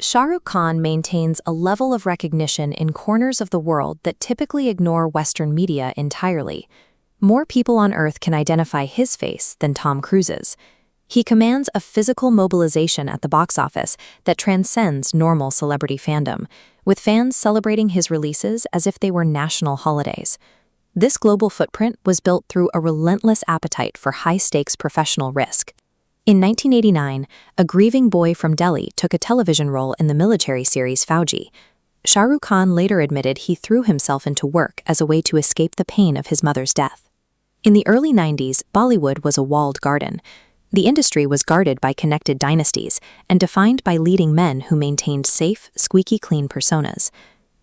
Shah Rukh Khan maintains a level of recognition in corners of the world that typically ignore Western media entirely. More people on Earth can identify his face than Tom Cruise's. He commands a physical mobilization at the box office that transcends normal celebrity fandom, with fans celebrating his releases as if they were national holidays. This global footprint was built through a relentless appetite for high-stakes professional risk. In 1989, a grieving boy from Delhi took a television role in the military series Fauji. Shah Rukh Khan later admitted he threw himself into work as a way to escape the pain of his mother's death. In the early 90s, Bollywood was a walled garden. The industry was guarded by connected dynasties and defined by leading men who maintained safe, squeaky clean personas.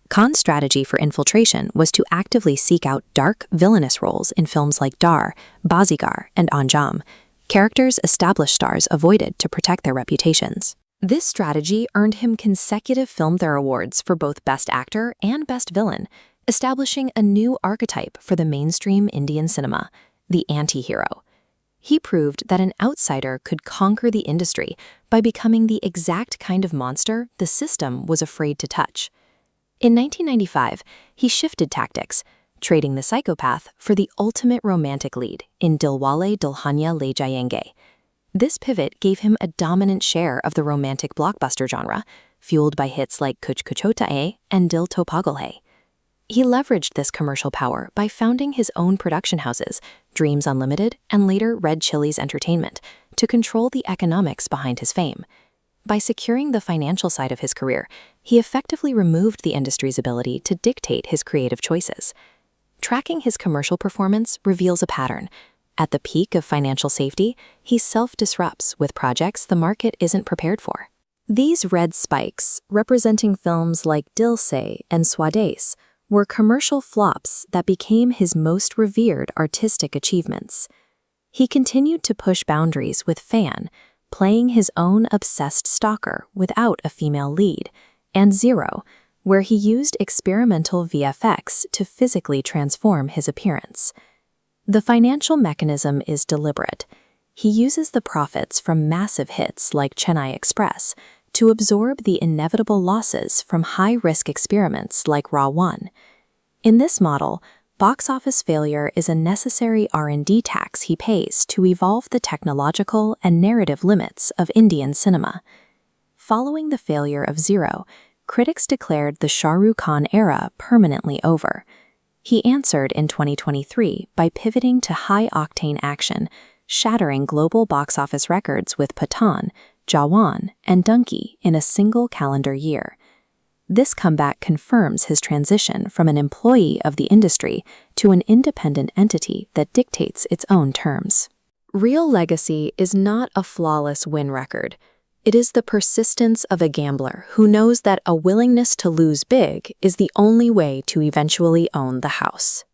Khan's strategy for infiltration was to actively seek out dark, villainous roles in films like Dar, Bazigar, and Anjam, characters established stars avoided to protect their reputations. This strategy earned him consecutive Filmfare Awards for both Best Actor and Best Villain, establishing a new archetype for the mainstream Indian cinema, the anti-hero. He proved that an outsider could conquer the industry by becoming the exact kind of monster the system was afraid to touch. In 1995, he shifted tactics, trading the psychopath for the ultimate romantic lead in Dilwale Dulhania Le Jayenge. This pivot gave him a dominant share of the romantic blockbuster genre, fueled by hits like Kuch Kuch Hota Hai and Dil To Pagal Hai. He leveraged this commercial power by founding his own production houses, Dreams Unlimited and later Red Chillies Entertainment, to control the economics behind his fame. By securing the financial side of his career, he effectively removed the industry's ability to dictate his creative choices. Tracking his commercial performance reveals a pattern. At the peak of financial safety, he self-disrupts with projects the market isn't prepared for. These red spikes, representing films like Dil Se and Swades, were commercial flops that became his most revered artistic achievements. He continued to push boundaries with Fan, playing his own obsessed stalker without a female lead, and Zero, where he used experimental VFX to physically transform his appearance. The financial mechanism is deliberate. He uses the profits from massive hits like Chennai Express to absorb the inevitable losses from high-risk experiments like Raw 1. In this model, box office failure is a necessary R&D tax he pays to evolve the technological and narrative limits of Indian cinema. Following the failure of Zero, critics declared the Shah Rukh Khan era permanently over. He answered in 2023 by pivoting to high-octane action, shattering global box office records with Pathaan, Jawan, and Dunki in a single calendar year. This comeback confirms his transition from an employee of the industry to an independent entity that dictates its own terms. Real legacy is not a flawless win record. It is the persistence of a gambler who knows that a willingness to lose big is the only way to eventually own the house.